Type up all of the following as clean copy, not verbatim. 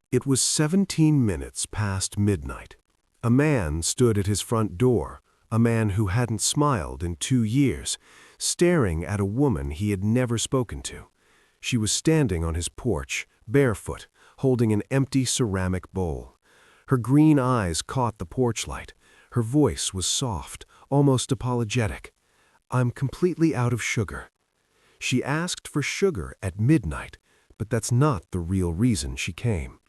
It was 17 minutes past midnight. A man stood at his front door, a man who hadn't smiled in 2 years, staring at a woman he had never spoken to. She was standing on his porch, barefoot, holding an empty ceramic bowl. Her green eyes caught the porch light. Her voice was soft, almost apologetic. "I'm completely out of sugar." She asked for sugar at midnight, but that's not the real reason she came.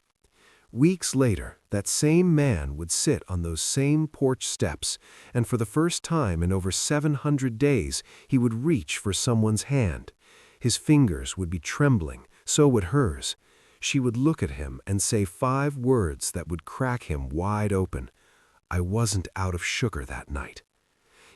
Weeks later, that same man would sit on those same porch steps, and for the first time in over 700 days, he would reach for someone's hand. His fingers would be trembling, so would hers. She would look at him and say 5 words that would crack him wide open. "I wasn't out of sugar that night."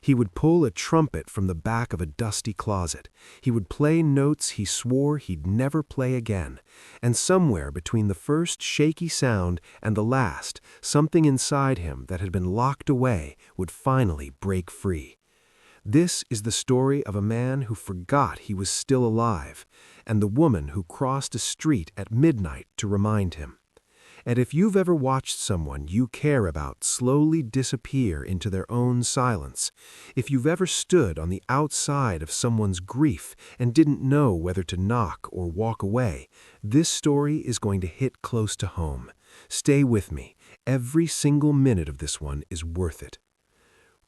He would pull a trumpet from the back of a dusty closet. He would play notes he swore he'd never play again. And somewhere between the first shaky sound and the last, something inside him that had been locked away would finally break free. This is the story of a man who forgot he was still alive, and the woman who crossed a street at midnight to remind him. And if you've ever watched someone you care about slowly disappear into their own silence, if you've ever stood on the outside of someone's grief and didn't know whether to knock or walk away, this story is going to hit close to home. Stay with me. Every single minute of this one is worth it.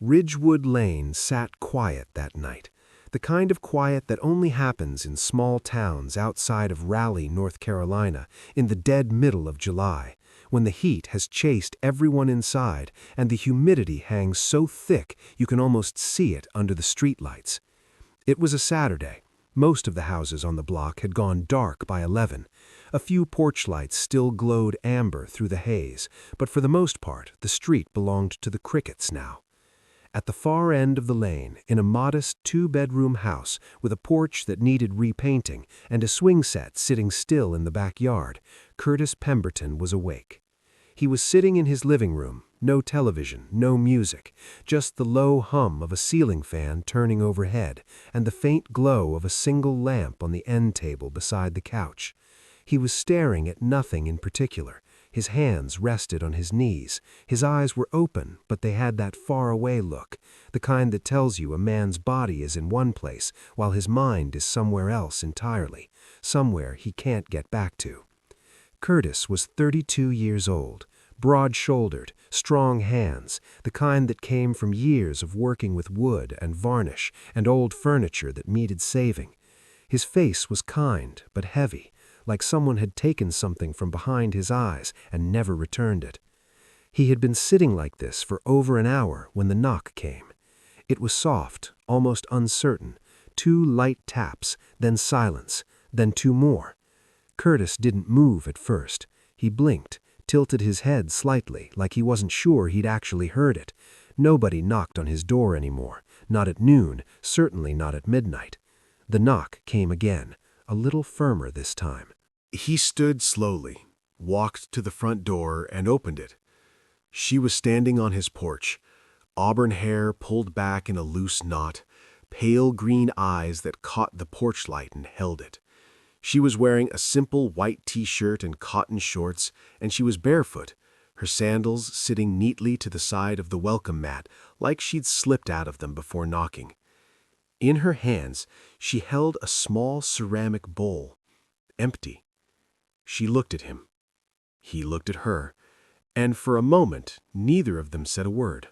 Ridgewood Lane sat quiet that night. The kind of quiet that only happens in small towns outside of Raleigh, North Carolina, in the dead middle of July, when the heat has chased everyone inside and the humidity hangs so thick you can almost see it under the streetlights. It was a Saturday. Most of the houses on the block had gone dark by 11. A few porch lights still glowed amber through the haze, but for the most part, the street belonged to the crickets now. At the far end of the lane, in a modest 2-bedroom house with a porch that needed repainting and a swing set sitting still in the backyard, Curtis Pemberton was awake. He was sitting in his living room, no television, no music, just the low hum of a ceiling fan turning overhead and the faint glow of a single lamp on the end table beside the couch. He was staring at nothing in particular. His hands rested on his knees. His eyes were open, but they had that far-away look, the kind that tells you a man's body is in one place while his mind is somewhere else entirely, somewhere he can't get back to. Curtis was 32 years old, broad-shouldered, strong hands, the kind that came from years of working with wood and varnish and old furniture that needed saving. His face was kind but heavy, like someone had taken something from behind his eyes and never returned it. He had been sitting like this for over an hour when the knock came. It was soft, almost uncertain, 2 light taps, then silence, then 2 more. Curtis didn't move at first. He blinked, tilted his head slightly, like he wasn't sure he'd actually heard it. Nobody knocked on his door anymore, not at noon, certainly not at midnight. The knock came again, a little firmer this time. He stood slowly, walked to the front door, and opened it. She was standing on his porch, auburn hair pulled back in a loose knot, pale green eyes that caught the porch light and held it. She was wearing a simple white t-shirt and cotton shorts, and she was barefoot, her sandals sitting neatly to the side of the welcome mat, like she'd slipped out of them before knocking. In her hands, she held a small ceramic bowl, empty. She looked at him. He looked at her, and for a moment, neither of them said a word.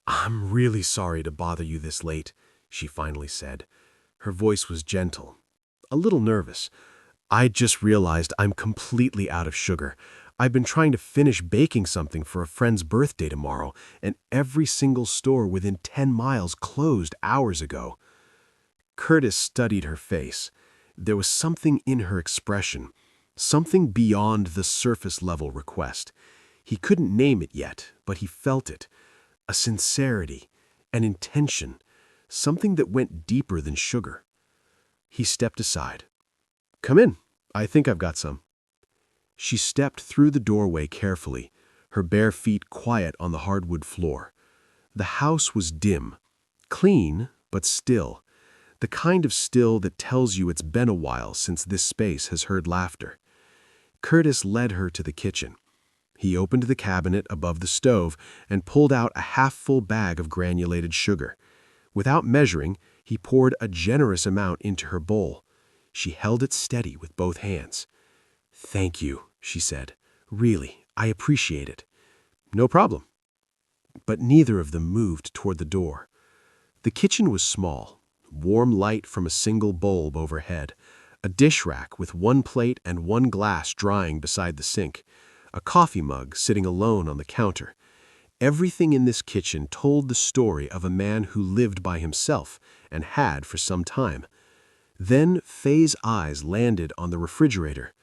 "I'm really sorry to bother you this late," she finally said. Her voice was gentle, a little nervous. "I just realized I'm completely out of sugar. I've been trying to finish baking something for a friend's birthday tomorrow, and every single store within 10 miles closed hours ago." Curtis studied her face. There was something in her expression, something beyond the surface-level request. He couldn't name it yet, but he felt it. A sincerity, an intention, something that went deeper than sugar. He stepped aside. "Come in. I think I've got some." She stepped through the doorway carefully, her bare feet quiet on the hardwood floor. The house was dim, clean, but still, the kind of still that tells you it's been a while since this space has heard laughter. Curtis led her to the kitchen. He opened the cabinet above the stove and pulled out a half-full bag of granulated sugar. Without measuring, he poured a generous amount into her bowl. She held it steady with both hands. "Thank you," she said. "Really, I appreciate it." "No problem." But neither of them moved toward the door. The kitchen was small, warm light from a single bulb overhead, a dish rack with one plate and one glass drying beside the sink, a coffee mug sitting alone on the counter. Everything in this kitchen told the story of a man who lived by himself and had for some time. Then Faye's eyes landed on the refrigerator.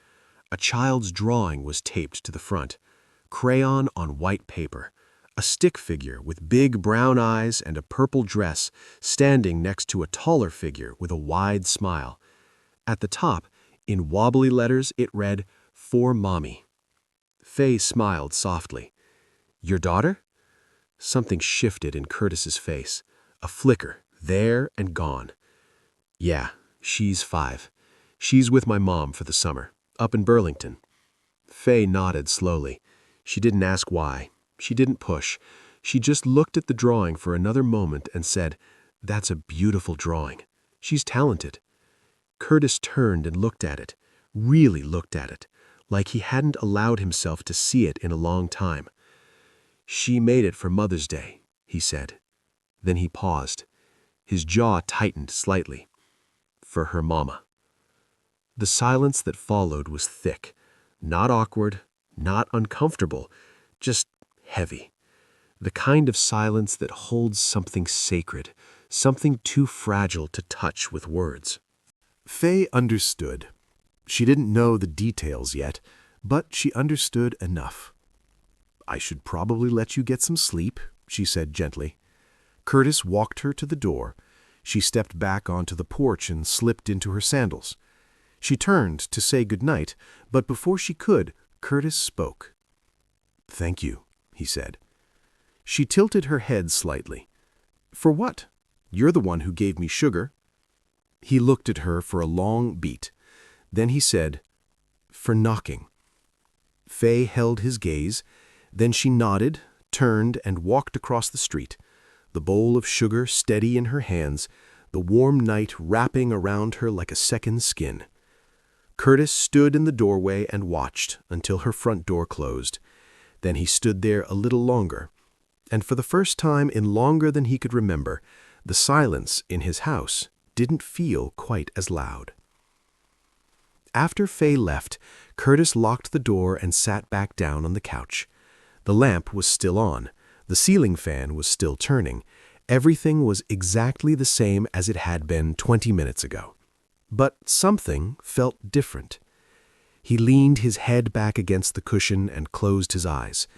A child's drawing was taped to the front, crayon on white paper, a stick figure with big brown eyes and a purple dress standing next to a taller figure with a wide smile. At the top, in wobbly letters, it read, "For Mommy." Faye smiled softly. "Your daughter?" Something shifted in Curtis's face. A flicker, there and gone. "Yeah, she's 5. She's with my mom for the summer, up in Burlington." Faye nodded slowly. She didn't ask why. She didn't push. She just looked at the drawing for another moment and said, "That's a beautiful drawing. She's talented." Curtis turned and looked at it, really looked at it, like he hadn't allowed himself to see it in a long time. "She made it for Mother's Day," he said. Then he paused. His jaw tightened slightly. "For her mama." The silence that followed was thick, not awkward, not uncomfortable, just heavy. The kind of silence that holds something sacred, something too fragile to touch with words. Faye understood. She didn't know the details yet, but she understood enough. "I should probably let you get some sleep," she said gently. Curtis walked her to the door. She stepped back onto the porch and slipped into her sandals. She turned to say goodnight, but before she could, Curtis spoke. "Thank you," he said. She tilted her head slightly. "For what? You're the one who gave me sugar." He looked at her for a long beat. Then he said, "For knocking." Faye held his gaze. Then she nodded, turned, and walked across the street, the bowl of sugar steady in her hands, the warm night wrapping around her like a second skin. Curtis stood in the doorway and watched until her front door closed. Then he stood there a little longer, and for the first time in longer than he could remember, the silence in his house didn't feel quite as loud. After Faye left, Curtis locked the door and sat back down on the couch. The lamp was still on. The ceiling fan was still turning. Everything was exactly the same as it had been 20 minutes ago. But something felt different. He leaned his head back against the cushion and closed his eyes.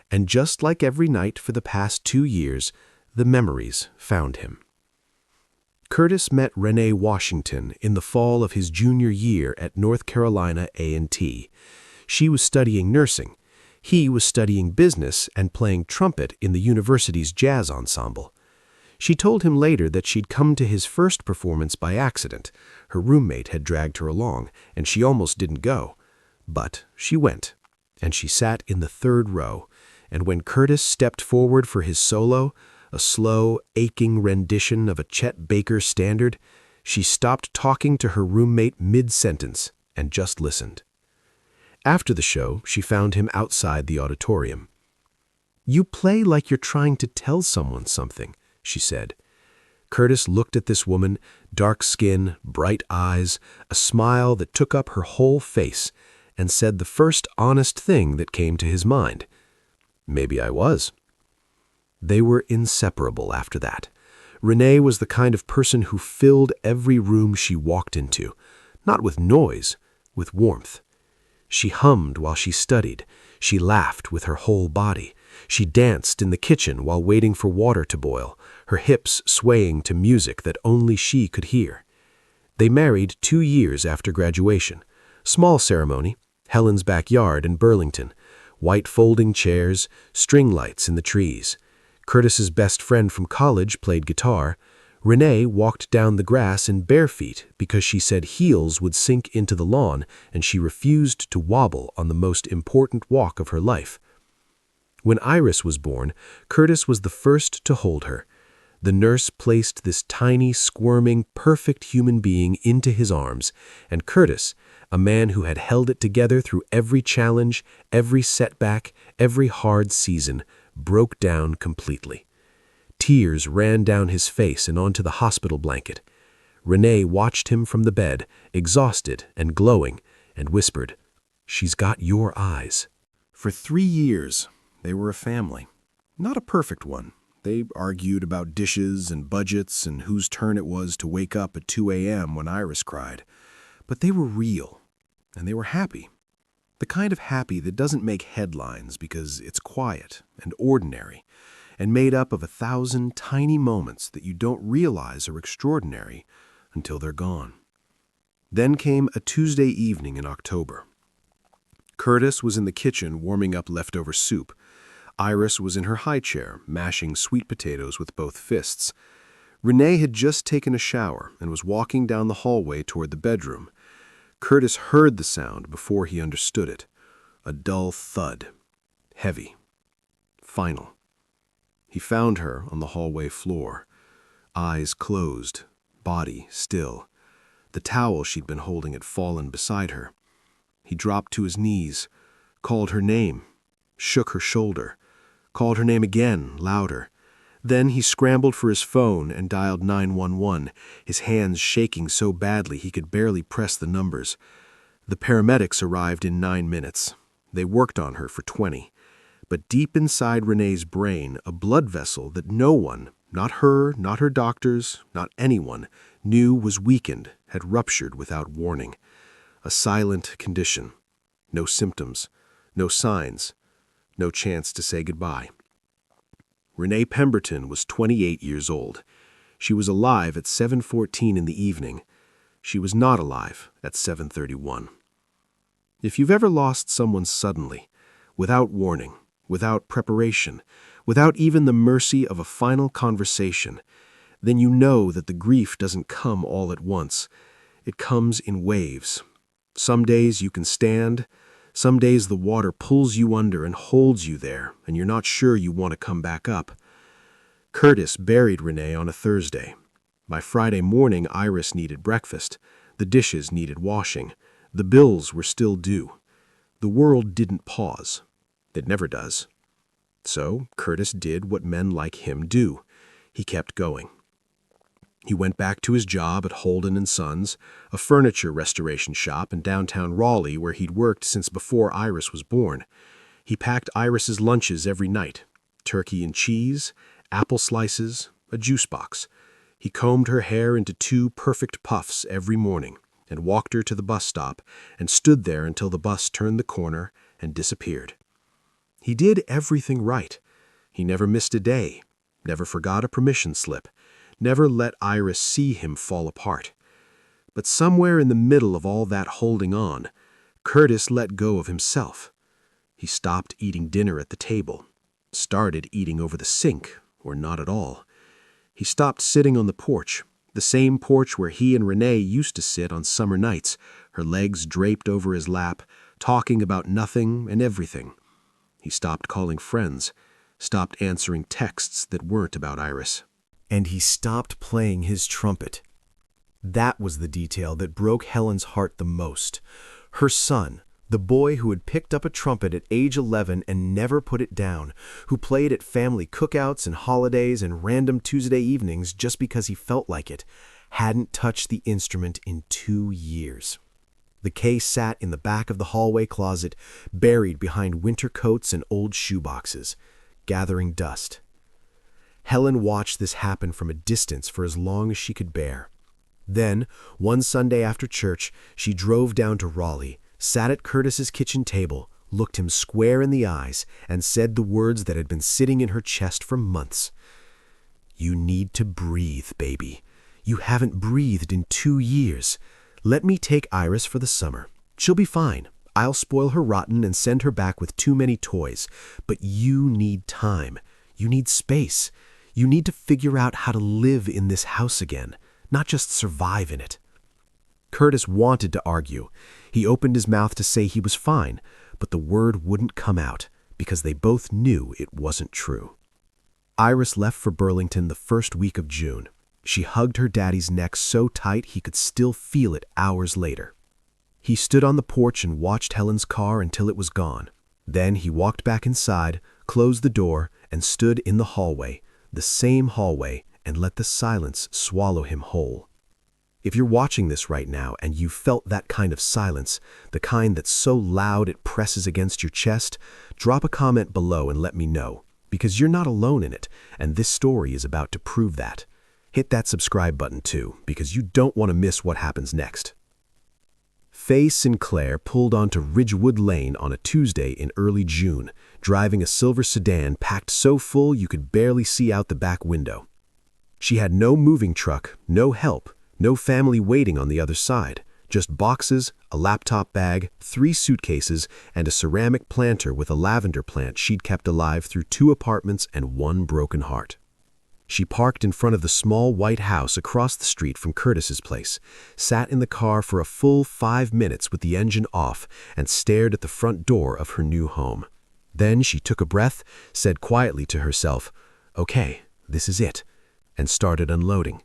And just like every night for the past 2 years, the memories found him. Curtis met Renee Washington in the fall of his junior year at North Carolina A&T. She was studying nursing. He was studying business and playing trumpet in the university's jazz ensemble. She told him later that she'd come to his first performance by accident. Her roommate had dragged her along, and she almost didn't go. But she went, and she sat in the 3rd row, and when Curtis stepped forward for his solo, a slow, aching rendition of a Chet Baker standard, she stopped talking to her roommate mid-sentence and just listened. After the show, she found him outside the auditorium. "You play like you're trying to tell someone something," she said. Curtis looked at this woman, dark skin, bright eyes, a smile that took up her whole face, and said the first honest thing that came to his mind. "Maybe I was." They were inseparable after that. Renee was the kind of person who filled every room she walked into, not with noise, with warmth. She hummed while she studied. She laughed with her whole body. She danced in the kitchen while waiting for water to boil, her hips swaying to music that only she could hear. They married 2 years after graduation. Small ceremony, Helen's backyard in Burlington. White folding chairs, string lights in the trees. Curtis's best friend from college played guitar. Renee walked down the grass in bare feet because she said heels would sink into the lawn and she refused to wobble on the most important walk of her life. When Iris was born, Curtis was the first to hold her. The nurse placed this tiny, squirming, perfect human being into his arms, and Curtis, a man who had held it together through every challenge, every setback, every hard season, broke down completely. Tears ran down his face and onto the hospital blanket. Renee watched him from the bed, exhausted and glowing, and whispered, "She's got your eyes." For 3 years, they were a family. Not a perfect one. They argued about dishes and budgets and whose turn it was to wake up at 2 a.m. when Iris cried. But they were real, and they were happy. The kind of happy that doesn't make headlines because it's quiet and ordinary, and made up of 1,000 tiny moments that you don't realize are extraordinary until they're gone. Then came a Tuesday evening in October. Curtis was in the kitchen warming up leftover soup. Iris was in her high chair, mashing sweet potatoes with both fists. Renee had just taken a shower and was walking down the hallway toward the bedroom. Curtis heard the sound before he understood it. A dull thud. Heavy. Final. He found her on the hallway floor. Eyes closed, body still. The towel she'd been holding had fallen beside her. He dropped to his knees, called her name, shook her shoulder, called her name again, louder. Then he scrambled for his phone and dialed 911, his hands shaking so badly he could barely press the numbers. The paramedics arrived in 9 minutes. They worked on her for 20. But deep inside Renee's brain, a blood vessel that no one, not her doctors, not anyone, knew was weakened, had ruptured without warning. A silent condition. No symptoms, no signs, no chance to say goodbye. Renee Pemberton was 28 years old. She was alive at 7:14 in the evening. She was not alive at 7:31. If you've ever lost someone suddenly, without warning, without preparation, without even the mercy of a final conversation, then you know that the grief doesn't come all at once. It comes in waves. Some days you can stand. Some days the water pulls you under and holds you there, and you're not sure you want to come back up. Curtis buried Renee on a Thursday. By Friday morning, Iris needed breakfast. The dishes needed washing. The bills were still due. The world didn't pause. It never does. So Curtis did what men like him do. He kept going. He went back to his job at Holden & Sons, a furniture restoration shop in downtown Raleigh where he'd worked since before Iris was born. He packed Iris's lunches every night: turkey and cheese, apple slices, a juice box. He combed her hair into 2 perfect puffs every morning and walked her to the bus stop and stood there until the bus turned the corner and disappeared. He did everything right. He never missed a day, never forgot a permission slip, never let Iris see him fall apart. But somewhere in the middle of all that holding on, Curtis let go of himself. He stopped eating dinner at the table, started eating over the sink, or not at all. He stopped sitting on the porch, the same porch where he and Renee used to sit on summer nights, her legs draped over his lap, talking about nothing and everything. He stopped calling friends, stopped answering texts that weren't about Iris. And he stopped playing his trumpet. That was the detail that broke Helen's heart the most. Her son, the boy who had picked up a trumpet at age 11 and never put it down, who played at family cookouts and holidays and random Tuesday evenings just because he felt like it, hadn't touched the instrument in 2 years. The case sat in the back of the hallway closet, buried behind winter coats and old shoeboxes, gathering dust. Helen watched this happen from a distance for as long as she could bear. Then, one Sunday after church, she drove down to Raleigh, sat at Curtis's kitchen table, looked him square in the eyes, and said the words that had been sitting in her chest for months. "You need to breathe, baby. You haven't breathed in 2 years. Let me take Iris for the summer. She'll be fine. I'll spoil her rotten and send her back with too many toys. But you need time. You need space. You need to figure out how to live in this house again, not just survive in it." Curtis wanted to argue. He opened his mouth to say he was fine, but the word wouldn't come out because they both knew it wasn't true. Iris left for Burlington the first week of June. She hugged her daddy's neck so tight he could still feel it hours later. He stood on the porch and watched Helen's car until it was gone. Then he walked back inside, closed the door, and stood in the hallway, the same hallway, and let the silence swallow him whole. If you're watching this right now and you felt that kind of silence, the kind that's so loud it presses against your chest, drop a comment below and let me know, because you're not alone in it, and this story is about to prove that. Hit that subscribe button too, because you don't want to miss what happens next. Faye Sinclair pulled onto Ridgewood Lane on a Tuesday in early June, driving a silver sedan packed so full you could barely see out the back window. She had no moving truck, no help, no family waiting on the other side, just boxes, a laptop bag, 3 suitcases, and a ceramic planter with a lavender plant she'd kept alive through 2 apartments and 1 broken heart. She parked in front of the small white house across the street from Curtis's place, sat in the car for a full 5 minutes with the engine off, and stared at the front door of her new home. Then she took a breath, said quietly to herself, "Okay, this is it," and started unloading.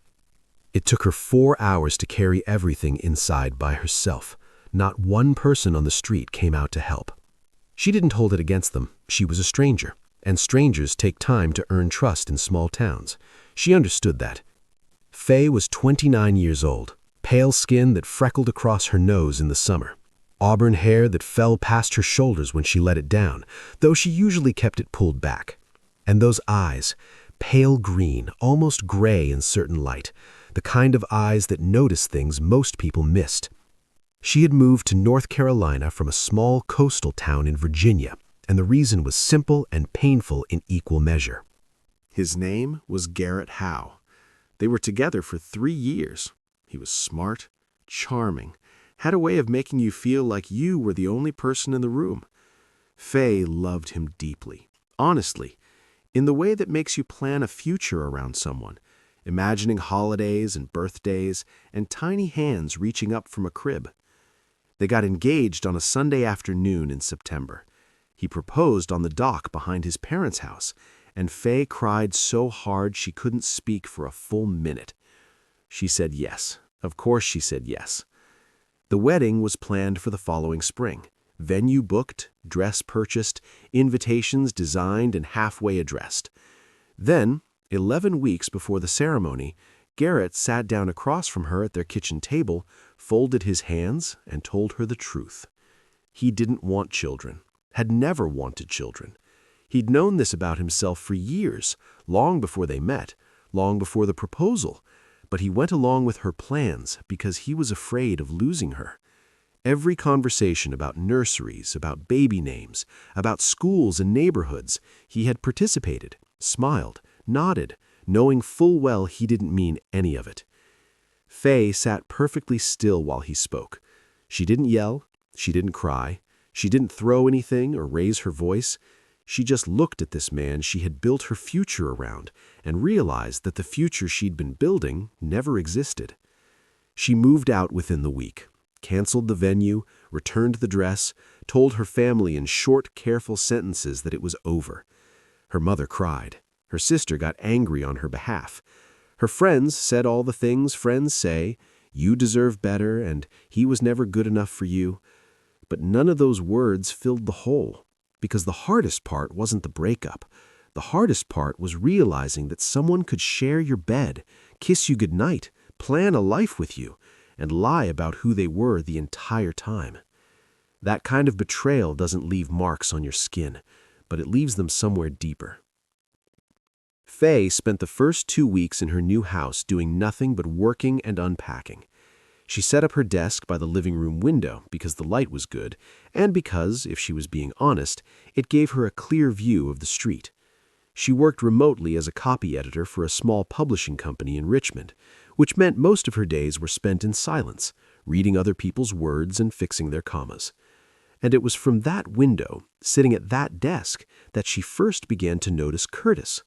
It took her 4 hours to carry everything inside by herself. Not one person on the street came out to help. She didn't hold it against them. She was a stranger, and strangers take time to earn trust in small towns. She understood that. Faye was 29 years old, pale skin that freckled across her nose in the summer, auburn hair that fell past her shoulders when she let it down, though she usually kept it pulled back. And those eyes, pale green, almost gray in certain light, the kind of eyes that notice things most people missed. She had moved to North Carolina from a small coastal town in Virginia, and the reason was simple and painful in equal measure. His name was Garrett Howe. They were together for 3 years. He was smart, charming, had a way of making you feel like you were the only person in the room. Faye loved him deeply, honestly, in the way that makes you plan a future around someone, imagining holidays and birthdays and tiny hands reaching up from a crib. They got engaged on a Sunday afternoon in September. He proposed on the dock behind his parents' house, and Faye cried so hard she couldn't speak for a full minute. She said yes. Of course she said yes. The wedding was planned for the following spring. Venue booked, dress purchased, invitations designed and halfway addressed. Then, 11 weeks before the ceremony, Garrett sat down across from her at their kitchen table, folded his hands, and told her the truth. He didn't want children, had never wanted children. He'd known this about himself for years, long before they met, long before the proposal, but he went along with her plans because he was afraid of losing her. Every conversation about nurseries, about baby names, about schools and neighborhoods, he had participated, smiled, nodded, knowing full well he didn't mean any of it. Faye sat perfectly still while he spoke. She didn't yell, she didn't cry, she didn't throw anything or raise her voice. She just looked at this man she had built her future around and realized that the future she'd been building never existed. She moved out within the week, canceled the venue, returned the dress, told her family in short, careful sentences that it was over. Her mother cried. Her sister got angry on her behalf. Her friends said all the things friends say, "You deserve better," and "he was never good enough for you." But none of those words filled the hole, because the hardest part wasn't the breakup. The hardest part was realizing that someone could share your bed, kiss you goodnight, plan a life with you, and lie about who they were the entire time. That kind of betrayal doesn't leave marks on your skin, but it leaves them somewhere deeper. Faye spent the first 2 weeks in her new house doing nothing but working and unpacking. She set up her desk by the living room window because the light was good, and because, if she was being honest, it gave her a clear view of the street. She worked remotely as a copy editor for a small publishing company in Richmond, which meant most of her days were spent in silence, reading other people's words and fixing their commas. And it was from that window, sitting at that desk, that she first began to notice Curtis.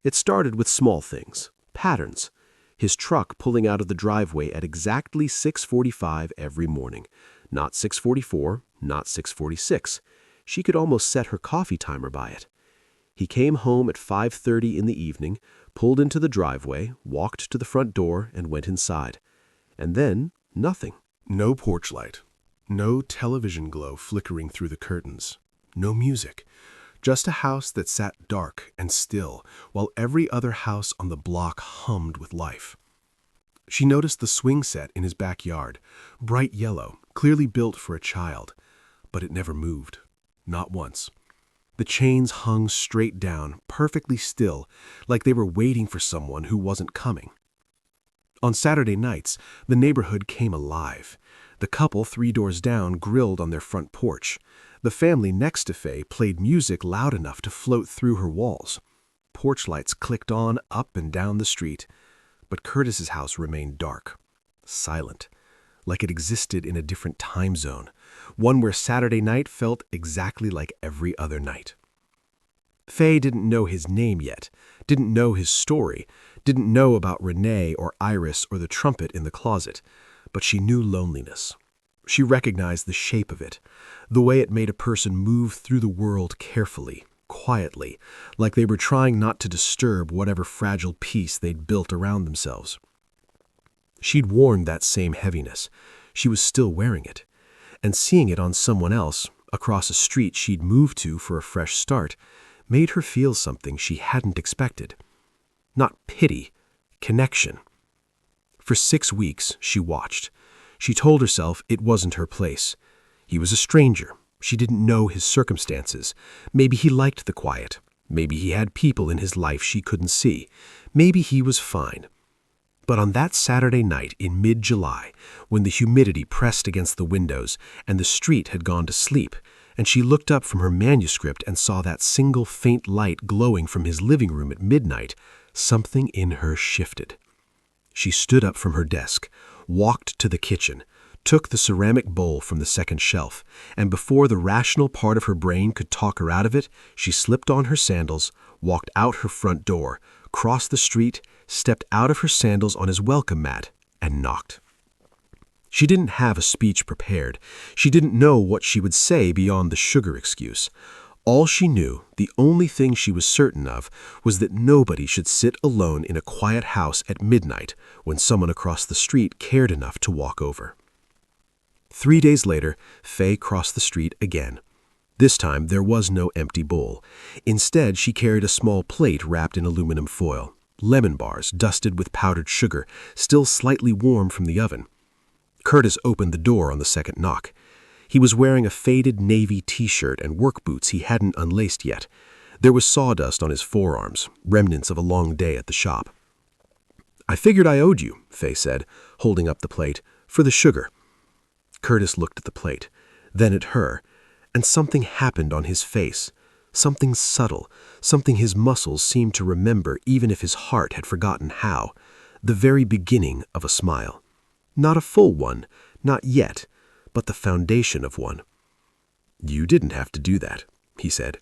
It started with small things, patterns. His truck pulling out of the driveway at exactly 6:45 every morning. Not 6:44, not 6:46. She could almost set her coffee timer by it. He came home at 5:30 in the evening, pulled into the driveway, walked to the front door, and went inside. And then, nothing. No porch light. No television glow flickering through the curtains. No music. Just a house that sat dark and still, while every other house on the block hummed with life. She noticed the swing set in his backyard, bright yellow, clearly built for a child, but it never moved. Not once. The chains hung straight down, perfectly still, like they were waiting for someone who wasn't coming. On Saturday nights, the neighborhood came alive. The couple 3 doors down grilled on their front porch. The family next to Faye played music loud enough to float through her walls. Porch lights clicked on up and down the street. But Curtis's house remained dark, silent, like it existed in a different time zone, one where Saturday night felt exactly like every other night. Faye didn't know his name yet, didn't know his story, didn't know about Renee or Iris or the trumpet in the closet, but she knew loneliness. She recognized the shape of it, the way it made a person move through the world carefully, quietly, like they were trying not to disturb whatever fragile peace they'd built around themselves. She'd worn that same heaviness. She was still wearing it. And seeing it on someone else, across a street she'd moved to for a fresh start, made her feel something she hadn't expected. Not pity, connection. For 6 weeks, she watched. She told herself it wasn't her place. He was a stranger. She didn't know his circumstances. Maybe he liked the quiet. Maybe he had people in his life she couldn't see. Maybe he was fine. But on that Saturday night in mid-July, when the humidity pressed against the windows and the street had gone to sleep, and she looked up from her manuscript and saw that single faint light glowing from his living room at midnight, something in her shifted. She stood up from her desk, walked to the kitchen, took the ceramic bowl from the second shelf, and before the rational part of her brain could talk her out of it, she slipped on her sandals, walked out her front door, crossed the street, stepped out of her sandals on his welcome mat, and knocked. She didn't have a speech prepared. She didn't know what she would say beyond the sugar excuse. All she knew, the only thing she was certain of, was that nobody should sit alone in a quiet house at midnight when someone across the street cared enough to walk over. 3 days later, Faye crossed the street again. This time, there was no empty bowl. Instead, she carried a small plate wrapped in aluminum foil, lemon bars dusted with powdered sugar, still slightly warm from the oven. Curtis opened the door on the second knock. He was wearing a faded navy t-shirt and work boots he hadn't unlaced yet. There was sawdust on his forearms, remnants of a long day at the shop. "I figured I owed you," Faye said, holding up the plate, "for the sugar." Curtis looked at the plate, then at her, and something happened on his face. Something subtle, something his muscles seemed to remember even if his heart had forgotten how. The very beginning of a smile. Not a full one, not yet, but the foundation of one. "You didn't have to do that," he said.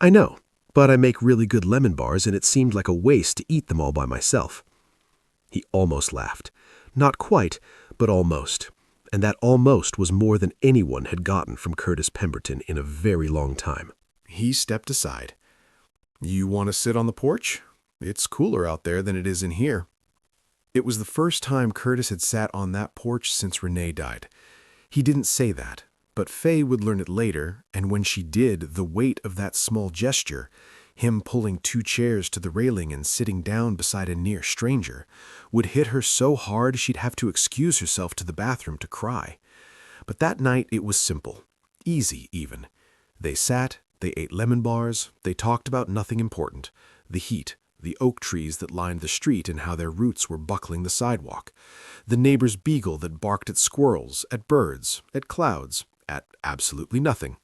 "I know, but I make really good lemon bars and it seemed like a waste to eat them all by myself." He almost laughed. Not quite, but almost. And that almost was more than anyone had gotten from Curtis Pemberton in a very long time. He stepped aside. "You want to sit on the porch? It's cooler out there than it is in here." It was the first time Curtis had sat on that porch since Renee died. He didn't say that, but Faye would learn it later, and when she did, the weight of that small gesture, him pulling 2 chairs to the railing and sitting down beside a near stranger, would hit her so hard she'd have to excuse herself to the bathroom to cry. But that night it was simple, easy even. They sat, they ate lemon bars, they talked about nothing important, the heat, the oak trees that lined the street and how their roots were buckling the sidewalk, the neighbor's beagle that barked at squirrels, at birds, at clouds, at absolutely nothing.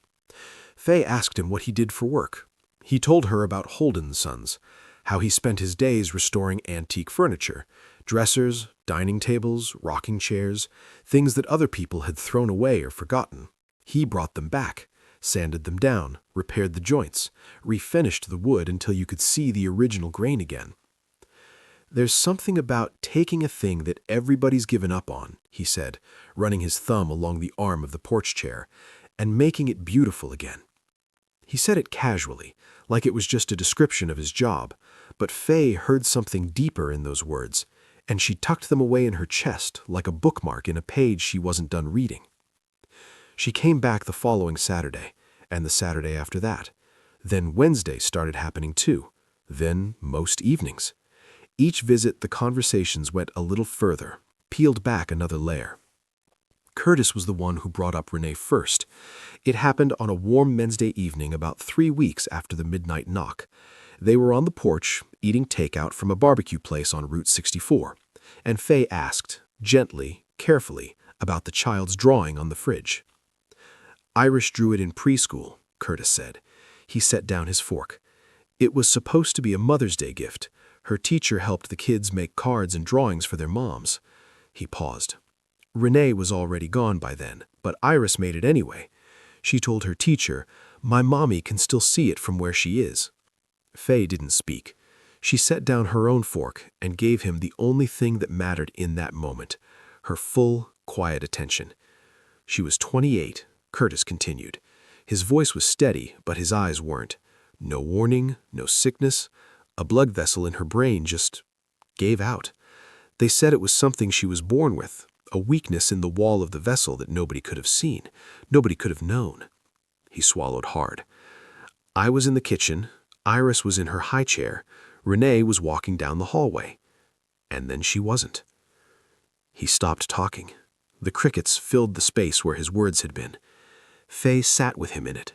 Faye asked him what he did for work. He told her about Holden's Sons, how he spent his days restoring antique furniture, dressers, dining tables, rocking chairs, things that other people had thrown away or forgotten. He brought them back, sanded them down, repaired the joints, refinished the wood until you could see the original grain again. "There's something about taking a thing that everybody's given up on," he said, running his thumb along the arm of the porch chair, "and making it beautiful again." He said it casually, like it was just a description of his job, but Faye heard something deeper in those words, and she tucked them away in her chest like a bookmark in a page she wasn't done reading. She came back the following Saturday, and the Saturday after that. Then Wednesday started happening too, then most evenings. Each visit the conversations went a little further, peeled back another layer. Curtis was the one who brought up Renee first. It happened on a warm Wednesday evening about 3 weeks after the midnight knock. They were on the porch, eating takeout from a barbecue place on Route 64, and Faye asked, gently, carefully, about the child's drawing on the fridge. "Irish drew it in preschool," Curtis said. He set down his fork. "It was supposed to be a Mother's Day gift. Her teacher helped the kids make cards and drawings for their moms." He paused. Renee was already gone by then, but Iris made it anyway. She told her teacher, "My mommy can still see it from where she is." Faye didn't speak. She set down her own fork and gave him the only thing that mattered in that moment, her full, quiet attention. "She was 28, Curtis continued. His voice was steady, but his eyes weren't. No warning, no sickness. A blood vessel in her brain just gave out. They said it was something she was born with, a weakness in the wall of the vessel that nobody could have seen, nobody could have known." He swallowed hard. "I was in the kitchen. Iris was in her high chair. Renee was walking down the hallway. And then she wasn't." He stopped talking. The crickets filled the space where his words had been. Faye sat with him in it.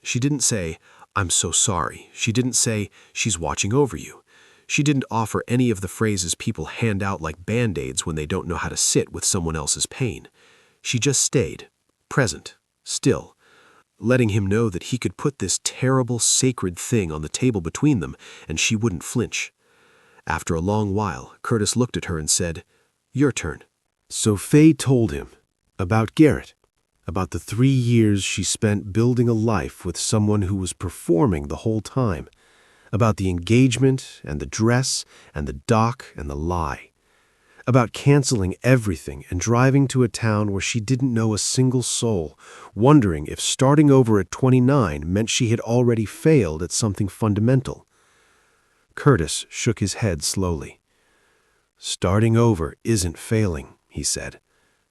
She didn't say, "I'm so sorry." She didn't say, "She's watching over you." She didn't offer any of the phrases people hand out like Band-Aids when they don't know how to sit with someone else's pain. She just stayed, present, still, letting him know that he could put this terrible, sacred thing on the table between them and she wouldn't flinch. After a long while, Curtis looked at her and said, "Your turn." So Faye told him about Garrett, about the 3 years she spent building a life with someone who was performing the whole time, about the engagement and the dress and the dock and the lie, about canceling everything and driving to a town where she didn't know a single soul, wondering if starting over at 29 meant she had already failed at something fundamental. Curtis shook his head slowly. "Starting over isn't failing," he said.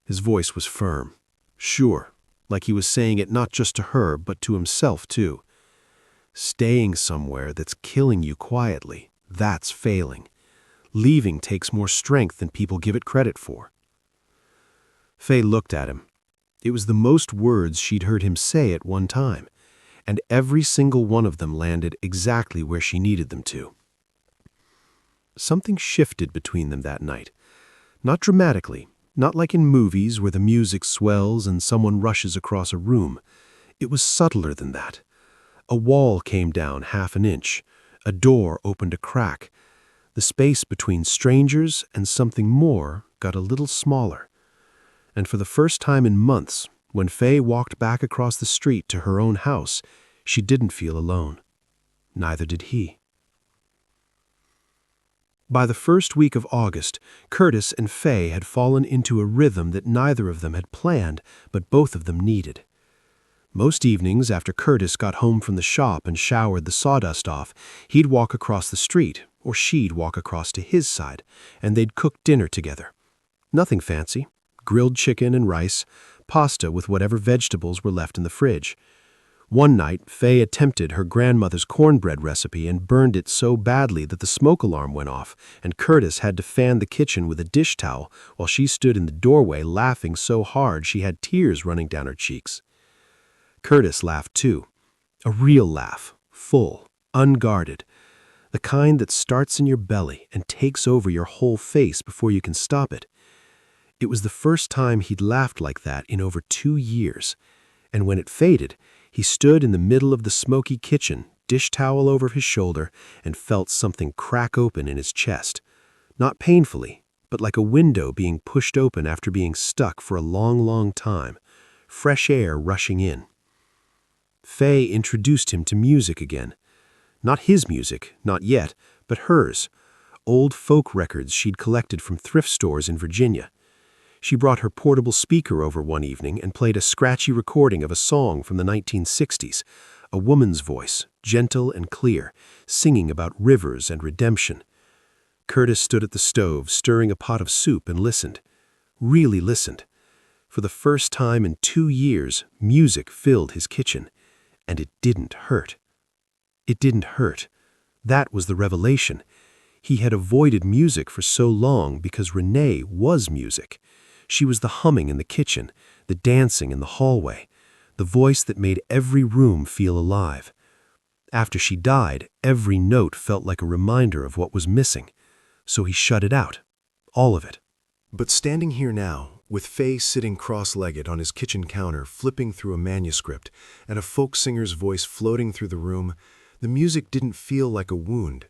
His voice was firm. Sure, like he was saying it not just to her, but to himself too. "Staying somewhere that's killing you quietly, that's failing. Leaving takes more strength than people give it credit for." Faye looked at him. It was the most words she'd heard him say at one time, and every single one of them landed exactly where she needed them to. Something shifted between them that night. Not dramatically, not like in movies where the music swells and someone rushes across a room. It was subtler than that. A wall came down 1/2 an inch. A door opened a crack. The space between strangers and something more got a little smaller. And for the first time in months, when Faye walked back across the street to her own house, she didn't feel alone. Neither did he. By the first week of August, Curtis and Faye had fallen into a rhythm that neither of them had planned, but both of them needed. Most evenings, after Curtis got home from the shop and showered the sawdust off, he'd walk across the street, or she'd walk across to his side, and they'd cook dinner together. Nothing fancy. Grilled chicken and rice, pasta with whatever vegetables were left in the fridge. One night, Faye attempted her grandmother's cornbread recipe and burned it so badly that the smoke alarm went off, and Curtis had to fan the kitchen with a dish towel while she stood in the doorway laughing so hard she had tears running down her cheeks. Curtis laughed too. A real laugh, full, unguarded, the kind that starts in your belly and takes over your whole face before you can stop it. It was the first time he'd laughed like that in over 2 years, and when it faded, he stood in the middle of the smoky kitchen, dish towel over his shoulder, and felt something crack open in his chest. Not painfully, but like a window being pushed open after being stuck for a long, long time, fresh air rushing in. Faye introduced him to music again. Not his music, not yet, but hers. Old folk records she'd collected from thrift stores in Virginia. She brought her portable speaker over one evening and played a scratchy recording of a song from the 1960s, a woman's voice, gentle and clear, singing about rivers and redemption. Curtis stood at the stove, stirring a pot of soup, and listened. Really listened. For the first time in 2 years, music filled his kitchen, and it didn't hurt. It didn't hurt. That was the revelation. He had avoided music for so long because Renee was music. She was the humming in the kitchen, the dancing in the hallway, the voice that made every room feel alive. After she died, every note felt like a reminder of what was missing, so he shut it out, all of it. But standing here now, with Faye sitting cross-legged on his kitchen counter flipping through a manuscript and a folk singer's voice floating through the room, the music didn't feel like a wound.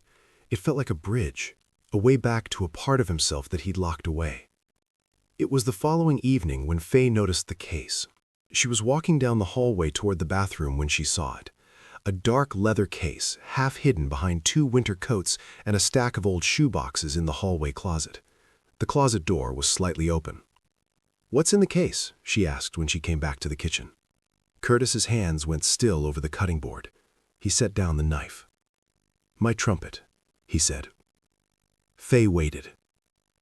It felt like a bridge, a way back to a part of himself that he'd locked away. It was the following evening when Faye noticed the case. She was walking down the hallway toward the bathroom when she saw it. A dark leather case, half hidden behind 2 winter coats and a stack of old shoeboxes in the hallway closet. The closet door was slightly open. "What's in the case?" she asked when she came back to the kitchen. Curtis's hands went still over the cutting board. He set down the knife. "My trumpet," he said. Faye waited.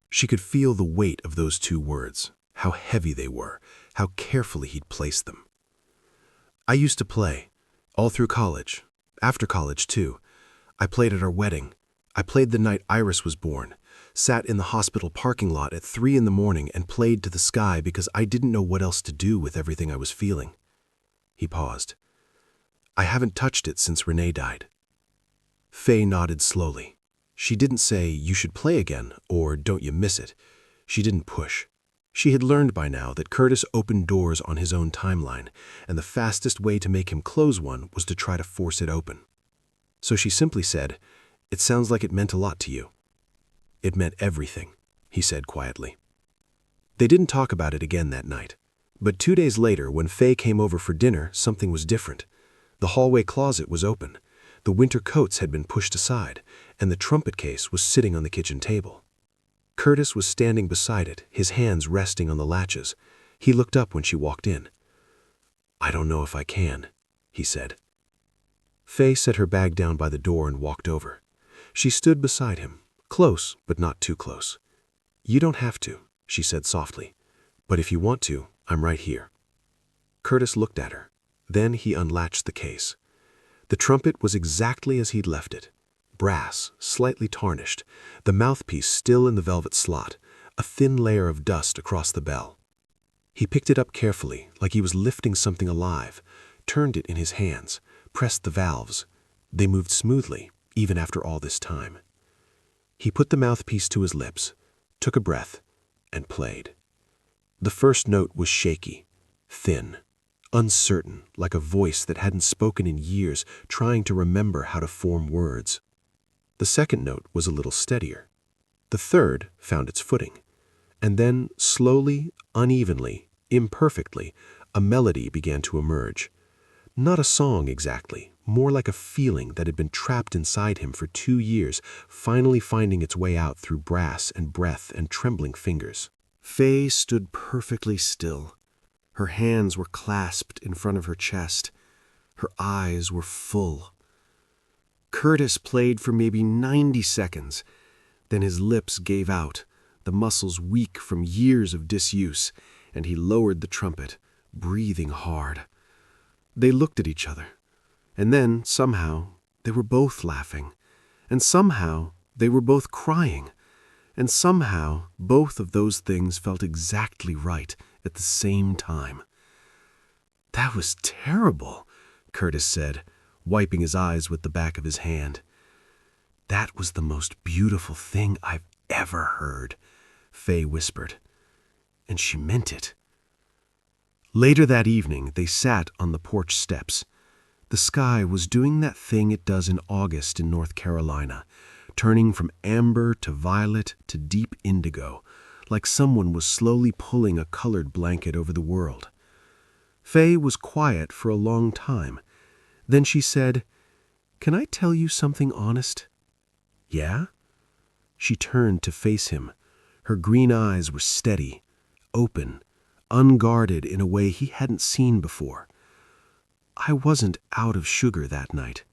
She could feel the weight of those 2 words, how heavy they were, how carefully he'd placed them. "I used to play, all through college, after college too. I played at our wedding. I played the night Iris was born, sat in the hospital parking lot at 3 in the morning and played to the sky because I didn't know what else to do with everything I was feeling." He paused. "I haven't touched it since Renee died." Faye nodded slowly. She didn't say, "You should play again," or "Don't you miss it." She didn't push. She had learned by now that Curtis opened doors on his own timeline, and the fastest way to make him close one was to try to force it open. So she simply said, "It sounds like it meant a lot to you." "It meant everything," he said quietly. They didn't talk about it again that night. But 2 days later, when Faye came over for dinner, something was different. The hallway closet was open. The winter coats had been pushed aside, and the trumpet case was sitting on the kitchen table. Curtis was standing beside it, his hands resting on the latches. He looked up when she walked in. "I don't know if I can," he said. Faye set her bag down by the door and walked over. She stood beside him, close but not too close. "You don't have to," she said softly. "But if you want to, I'm right here." Curtis looked at her. Then he unlatched the case. The trumpet was exactly as he'd left it. Brass, slightly tarnished, the mouthpiece still in the velvet slot, a thin layer of dust across the bell. He picked it up carefully, like he was lifting something alive, turned it in his hands, pressed the valves. They moved smoothly, even after all this time. He put the mouthpiece to his lips, took a breath, and played. The first note was shaky, thin, uncertain, like a voice that hadn't spoken in years, trying to remember how to form words. The second note was a little steadier. The third found its footing. And then, slowly, unevenly, imperfectly, a melody began to emerge. Not a song exactly, more like a feeling that had been trapped inside him for 2 years, finally finding its way out through brass and breath and trembling fingers. Faye stood perfectly still. Her hands were clasped in front of her chest. Her eyes were full. Curtis played for maybe 90 seconds. Then his lips gave out, the muscles weak from years of disuse, and he lowered the trumpet, breathing hard. They looked at each other. And then, somehow, they were both laughing. And somehow, they were both crying. And somehow, both of those things felt exactly right at the same time. "That was terrible," Curtis said, wiping his eyes with the back of his hand. "That was the most beautiful thing I've ever heard," Faye whispered. And she meant it. Later that evening, they sat on the porch steps. The sky was doing that thing it does in August in North Carolina, turning from amber to violet to deep indigo, like someone was slowly pulling a colored blanket over the world. Faye was quiet for a long time, Then she said, "Can I tell you something honest?" "Yeah?" She turned to face him. Her green eyes were steady, open, unguarded in a way he hadn't seen before. "I wasn't out of sugar that night."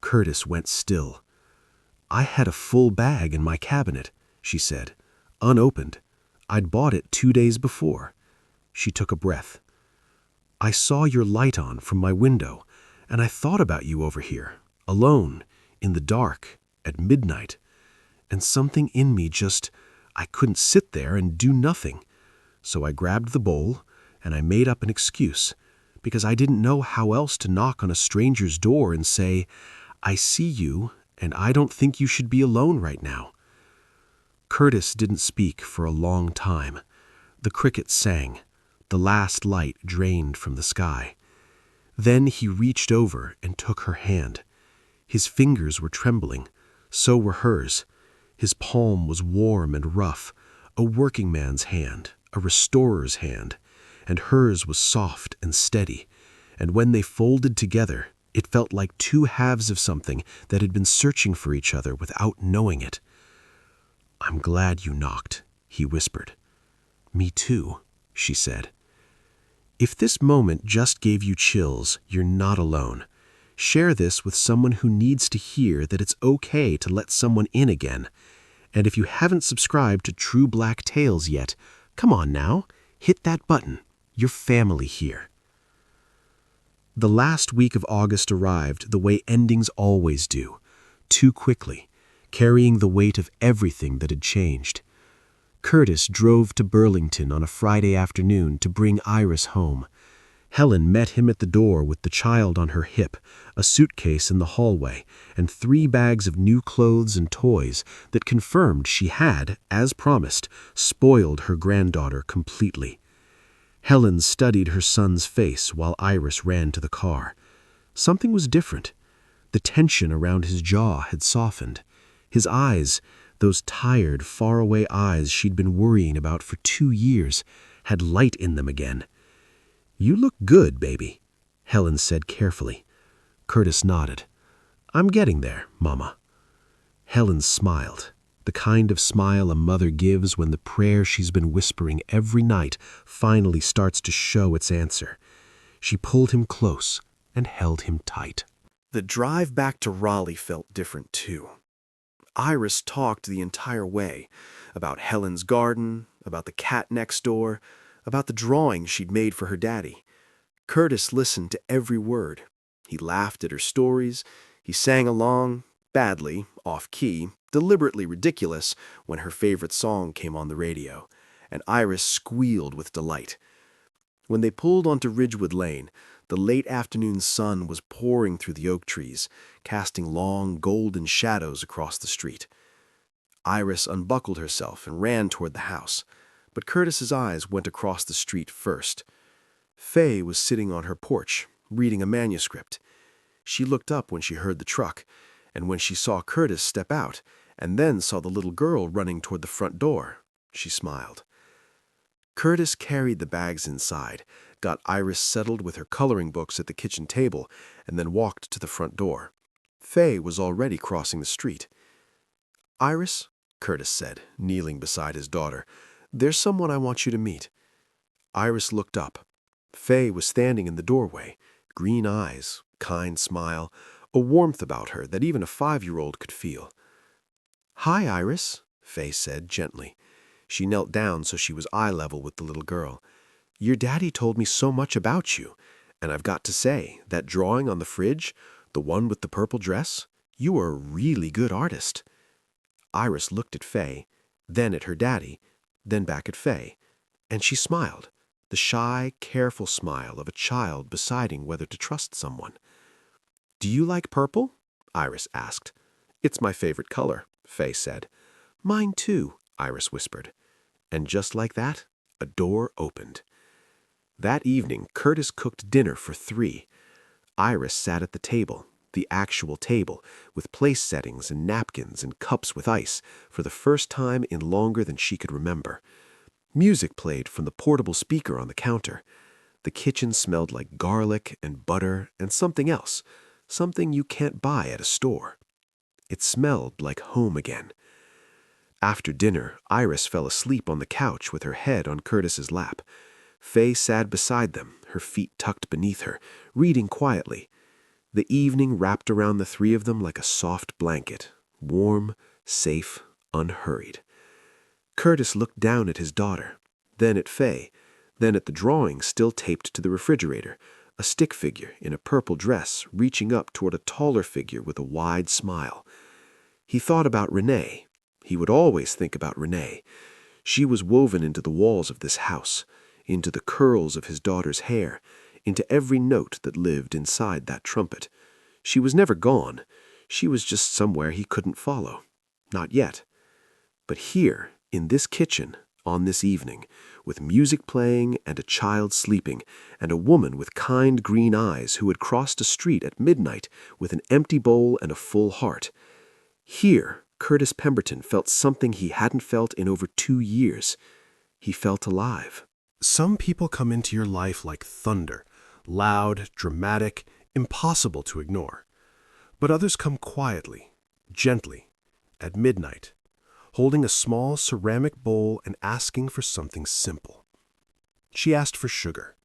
Curtis went still. "I had a full bag in my cabinet," she said, "unopened. I'd bought it 2 days before." She took a breath. "I saw your light on from my window, and I thought about you over here, alone, in the dark, at midnight. And something in me I couldn't sit there and do nothing. So I grabbed the bowl, and I made up an excuse, because I didn't know how else to knock on a stranger's door and say, 'I see you, and I don't think you should be alone right now.'" Curtis didn't speak for a long time. The crickets sang. The last light drained from the sky. Then he reached over and took her hand. His fingers were trembling. So were hers. His palm was warm and rough, a working man's hand, a restorer's hand, and hers was soft and steady. And when they folded together, it felt like two halves of something that had been searching for each other without knowing it. "I'm glad you knocked," he whispered. "Me too," she said. If this moment just gave you chills, you're not alone. Share this with someone who needs to hear that it's okay to let someone in again. And if you haven't subscribed to True Black Tales yet, come on now, hit that button. You're family here. The last week of August arrived the way endings always do, too quickly, carrying the weight of everything that had changed. Curtis drove to Burlington on a Friday afternoon to bring Iris home. Helen met him at the door with the child on her hip, a suitcase in the hallway, and 3 bags of new clothes and toys that confirmed she had, as promised, spoiled her granddaughter completely. Helen studied her son's face while Iris ran to the car. Something was different. The tension around his jaw had softened. His eyes, those tired, faraway eyes she'd been worrying about for 2 years, had light in them again. "You look good, baby," Helen said carefully. Curtis nodded. "I'm getting there, Mama." Helen smiled, the kind of smile a mother gives when the prayer she's been whispering every night finally starts to show its answer. She pulled him close and held him tight. The drive back to Raleigh felt different, too. Iris talked the entire way about Helen's garden, about the cat next door, about the drawing she'd made for her daddy. Curtis listened to every word. He laughed at her stories. He sang along, badly, off-key, deliberately ridiculous, when her favorite song came on the radio, and Iris squealed with delight. When they pulled onto Ridgewood Lane, the late afternoon sun was pouring through the oak trees, casting long, golden shadows across the street. Iris unbuckled herself and ran toward the house, but Curtis's eyes went across the street first. Faye was sitting on her porch, reading a manuscript. She looked up when she heard the truck, and when she saw Curtis step out, and then saw the little girl running toward the front door, she smiled. Curtis carried the bags inside, got Iris settled with her coloring books at the kitchen table, and then walked to the front door. Faye was already crossing the street. "Iris," Curtis said, kneeling beside his daughter, "there's someone I want you to meet." Iris looked up. Faye was standing in the doorway, green eyes, kind smile, a warmth about her that even a 5-year-old could feel. "Hi, Iris," Faye said gently. She knelt down so she was eye level with the little girl. "Your daddy told me so much about you, and I've got to say, that drawing on the fridge, the one with the purple dress, you are a really good artist." Iris looked at Faye, then at her daddy, then back at Faye, and she smiled, the shy, careful smile of a child deciding whether to trust someone. "Do you like purple?" Iris asked. "It's my favorite color," Faye said. "Mine too," Iris whispered. And just like that, a door opened. That evening, Curtis cooked dinner for 3. Iris sat at the table, the actual table, with place settings and napkins and cups with ice, for the first time in longer than she could remember. Music played from the portable speaker on the counter. The kitchen smelled like garlic and butter and something else, something you can't buy at a store. It smelled like home again. After dinner, Iris fell asleep on the couch with her head on Curtis's lap. Faye sat beside them, her feet tucked beneath her, reading quietly. The evening wrapped around the three of them like a soft blanket, warm, safe, unhurried. Curtis looked down at his daughter, then at Faye, then at the drawing still taped to the refrigerator, a stick figure in a purple dress reaching up toward a taller figure with a wide smile. He thought about Renee. He would always think about Renee. She was woven into the walls of this house, into the curls of his daughter's hair, into every note that lived inside that trumpet. She was never gone. She was just somewhere he couldn't follow. Not yet. But here, in this kitchen, on this evening, with music playing and a child sleeping, and a woman with kind green eyes who had crossed a street at midnight with an empty bowl and a full heart. Here, Curtis Pemberton felt something he hadn't felt in over 2 years. He felt alive. Some people come into your life like thunder, loud, dramatic, impossible to ignore. But others come quietly, gently, at midnight, holding a small ceramic bowl and asking for something simple. She asked for sugar,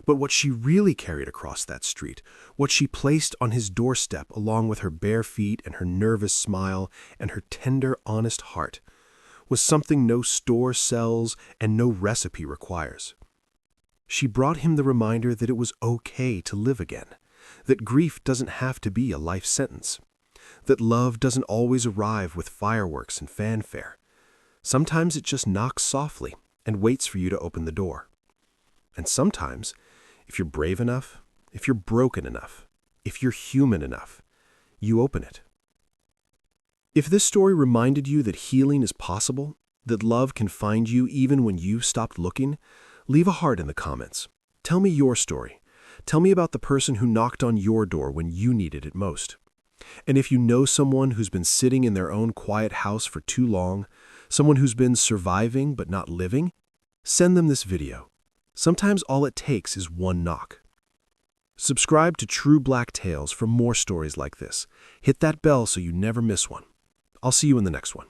but what she really carried across that street, what she placed on his doorstep along with her bare feet and her nervous smile and her tender, honest heart, was something no store sells and no recipe requires. She brought him the reminder that it was okay to live again, that grief doesn't have to be a life sentence, that love doesn't always arrive with fireworks and fanfare. Sometimes it just knocks softly and waits for you to open the door. And sometimes, if you're brave enough, if you're broken enough, if you're human enough, you open it. If this story reminded you that healing is possible, that love can find you even when you've stopped looking, leave a heart in the comments. Tell me your story. Tell me about the person who knocked on your door when you needed it most. And if you know someone who's been sitting in their own quiet house for too long, someone who's been surviving but not living, send them this video. Sometimes all it takes is one knock. Subscribe to True Black Tales for more stories like this. Hit that bell so you never miss one. I'll see you in the next one.